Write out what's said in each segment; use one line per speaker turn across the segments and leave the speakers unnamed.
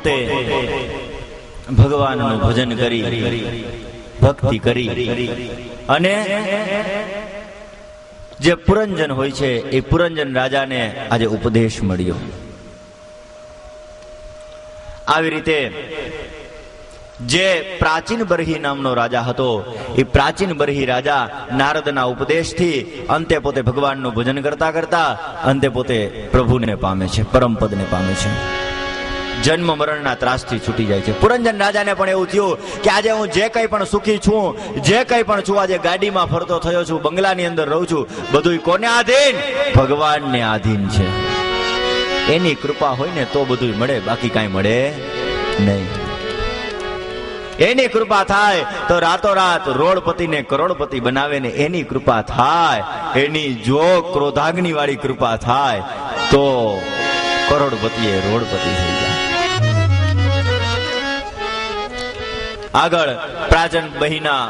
પોતે ભગવાનનું ભજન કરી, ભક્તિ કરી અને જે પુરંજન હોય છે એ પુરંજન રાજાને આજે ઉપદેશ મળ્યો. આવી રીતે જે પ્રાચીન બરહી નામનો રાજા હતો એ પ્રાચીન બરહી રાજા નારદના ઉપદેશથી અંતે પોતે ભગવાનનું ભજન કરતા કરતા અંતે પોતે પ્રભુને પામે છે, પરમપદને પામે છે, જન્મ મરણના ત્રાસથી છૂટી જાય છે. પુરંજન રાજાને પણ એવું થયું કે આજે હું જે કંઈ પણ સુખી છું, જે કંઈ પણ છું, આજે ગાડીમાં ફરતો થયો છું, બંગલાની અંદર રહું છું, બધું કોને આધીન? ભગવાનને આધીન છે. એની કૃપા હોય ને તો બધું મળે, બાકી કાંઈ મળે નહીં. એની કૃપા થાય તો રાતોરાત રોડપતિને કરોડપતિ બનાવે ને એની કૃપા થાય, એની જો ક્રોધાગ્નિ વાળી કૃપા થાય તો કરોડપતિ એ રોડપતિ થઈ જાય. આગળ પ્રાચીન બહીના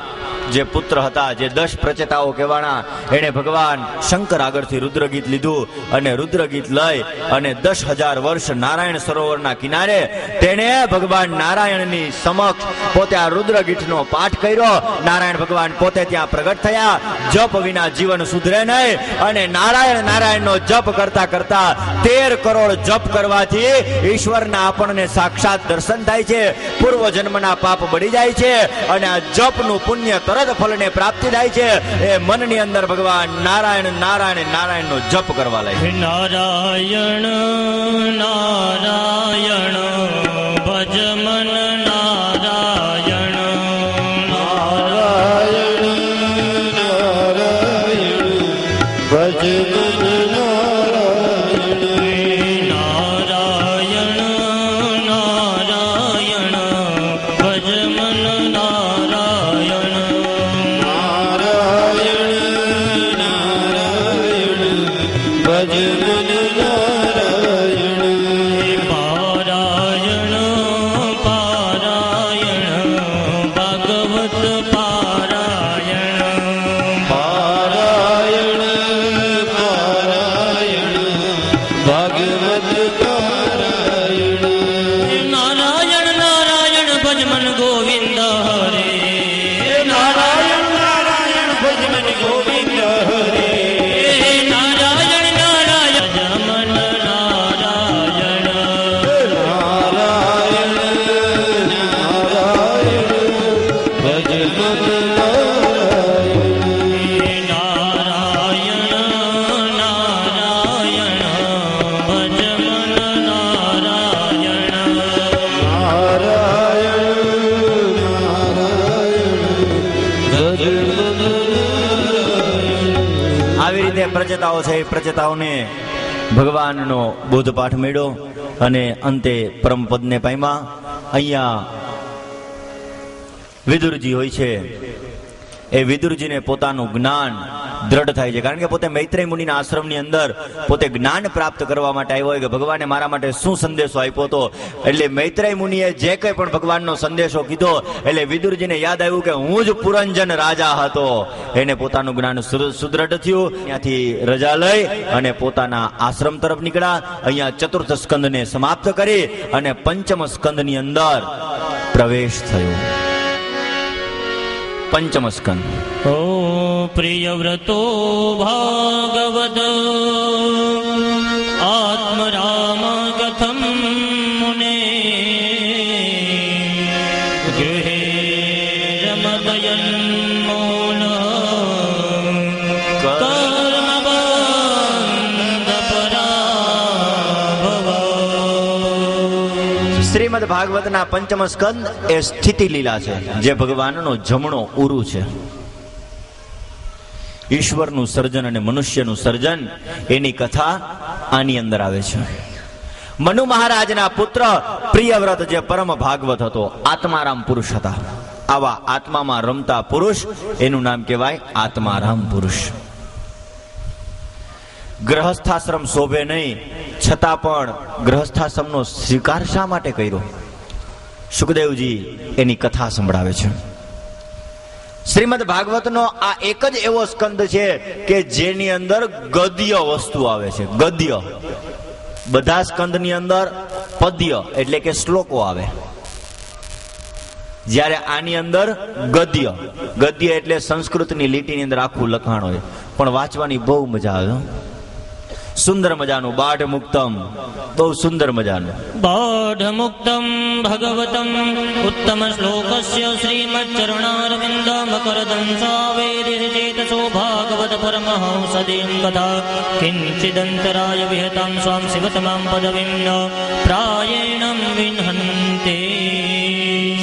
જે પુત્ર હતા, જે 10 પ્રચેતાઓ કહેવાના, એને ભગવાન શંકર આગળથી રુદ્રગીત લીધું અને રુદ્રગીત લઈ અને 10,000 વર્ષ નારાયણ સરોવરના કિનારે તેણે ભગવાન નારાયણની સમક્ષ પોતે આ રુદ્રગીતનો પાઠ કર્યો. નારાયણ ભગવાન પોતે ત્યાં પ્રગટ થયા. જપ વિના જીવન સુધરે નહીં અને નારાયણ નારાયણનો જપ કરતા કરતા 13 કરોડ જપ કરવાથી ઈશ્વરના આપણને સાક્ષાત દર્શન થાય છે, પૂર્વ જન્મના પાપ બળી જાય છે અને આ જપનું પુણ્ય તરત ફળને પ્રાપ્તિ થાય છે. એ મનની અંદર ભગવાન નારાયણ નારાયણ નારાયણનો જપ કરવા લાગ્યા.
નારાયણ નારાયણ ભજ મન નારાયણ નારાયણ નારાયણ ભજ
પ્રચેતાઓ છે, પ્રચેતાઓને ભગવાનનો બોધપાઠ મળ્યો અને અંતે પરમપદને પામ્યા. અહીંયા વિદુરજી હોય છે, એ વિદુરજીને પોતાનું જ્ઞાન દ્રઢ થાય છે, કારણ કે પોતે મૈત્રેય મુનિના આશ્રમની અંદર પોતે જ્ઞાન પ્રાપ્ત કરવા માટે આવ્યો હોય કે ભગવાને મારા માટે શું સંદેશો આપ્યો હતો. એટલે મૈત્રેય મુનિએ જે કંઈ પણ ભગવાનનો સંદેશો કીધો એટલે વિદુરજીને યાદ આવ્યું કે હું જ પુરંજન રાજા હતો. એને પોતાનું જ્ઞાન સુદ્રઢ થયું. ત્યાંથી રજા લઈ અને પોતાના આશ્રમ તરફ નીકળ્યા. અહીંયા ચતુર્થ સ્કંદને સમાપ્ત કરી અને પંચમ સ્કંદની અંદર પ્રવેશ થયો. પંચમ સ્કંદ.
ઓ પ્રિયવ્રતો ભાગવત આત્મરામ કથમ મુને ગૃહે રમદયન મૂલ કર્મ બંધ પરાભવ.
શ્રીમદ ભાગવતના પંચમ સ્કંદ એ સ્થિતિ લીલા છે, જે ભગવાનનો જમણો ઉરુ છે. ઈશ્વરનું સર્જન અને મનુષ્યનું સર્જન એની કથા આની અંદર આવે છે. મનુ મહારાજના પુત્ર પ્રિયવ્રત જે પરમ ભાગવત હતો, આત્મારામ પુરુષ હતા. આવા આત્મામાં રમતા પુરુષ એનું નામ કહેવાય આત્મારામ પુરુષ. ગ્રહસ્થાશ્રમ શોભે નહીં, છતાં પણ ગ્રહસ્થાશ્રમનો સ્વીકાર શા માટે કર્યો? સુખદેવજી એની કથા સંભળાવે છે. શ્રીમદ ભાગવતનો આ એક જ એવો સ્કંદ છે કે જેની અંદર ગદ્ય વસ્તુ આવે છે. ગદ્ય બધા સ્કંદની અંદર પદ્ય એટલે કે શ્લોકો આવે, જ્યારે આની અંદર ગદ્ય, ગદ્ય એટલે સંસ્કૃતની લીટીની અંદર આખું લખાણ હોય, પણ વાંચવાની બહુ મજા આવે. સુંદર મજાનું બાઢ મુક્તમ, બહુ સુંદર મજાનું
બાઢ મુક્તમ ભગવતમ ઉત્તમ શ્લોકસ્ય શ્રીમચ્ચરણારવિંદ મકરદંસાવેદિચેતસો ભાગવત પરમહંસદેમ કથા કિંચિદંતરાય વિહતામ સ્વામ શિવતમામ પદવીમ ન પ્રાયેણમ વિન્હન્તે.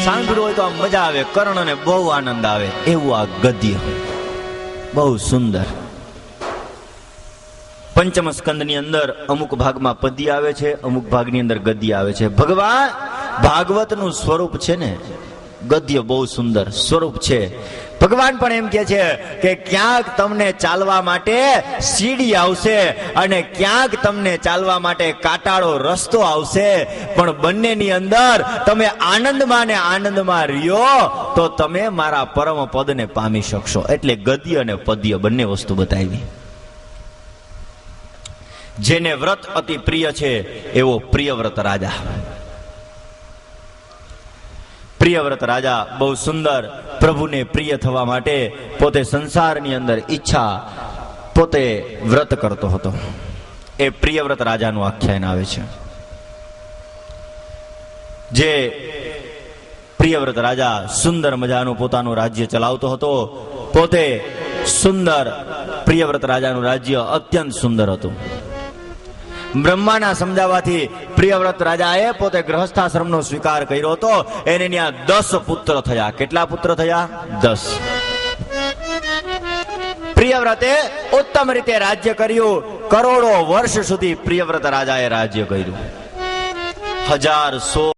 સાંભળ્યું હોય તો આમ મજા આવે, કર્ણને બહુ આનંદ આવે એવું આ ગદ્ય, બહુ સુંદર. પંચમ સ્કંદની અંદર અમુક ભાગમાં પદ્ય આવે છે, અમુક ભાગની અંદર ગદ્ય આવે છે. ભગવાન ભાગવતનું સ્વરૂપ છે ને, ગદ્ય બહુ સુંદર સ્વરૂપ છે. ભગવાન પણ એમ કે છે કે ક્યાંક તમને ચાલવા માટે સીડી આવશે અને ક્યાંક તમને ચાલવા માટે કાટાળો રસ્તો આવશે, પણ બંનેની અંદર તમે આનંદમાં ને આનંદમાં રહ્યો તો તમે મારા પરમ પદને પામી શકશો. એટલે ગદ્ય અને પદ્ય બંને વસ્તુ બતાવી. જેને વ્રત અતિ પ્રિય છે એવો પ્રિયવ્રત રાજા. પ્રિયવ્રત રાજા બહુ સુંદર, પ્રભુને પ્રિય થવા માટે પોતે સંસારની અંદર ઈચ્છા પોતે વ્રત કરતો હતો. એ પ્રિયવ્રત રાજાનું આખ્યાન આવે છે. જે પ્રિયવ્રત રાજા સુંદર મજાનું પોતાનું રાજ્ય ચલાવતો હતો. પોતે સુંદર, પ્રિયવ્રત રાજાનું રાજ્ય અત્યંત સુંદર હતું. બ્રહ્માના સમજાવવાથી પ્રિયવ્રત રાજાએ પોતે ગ્રહસ્થાશ્રમનો સ્વીકાર કર્યો હતો. એને ત્યાં 10 પુત્ર થયા. કેટલા પુત્ર થયા? 10. પ્રિયવ્રતે ઉત્તમ રીતે રાજ્ય કર્યું. કરોડો વર્ષ સુધી પ્રિયવ્રત રાજાએ રાજ્ય કર્યું. 1000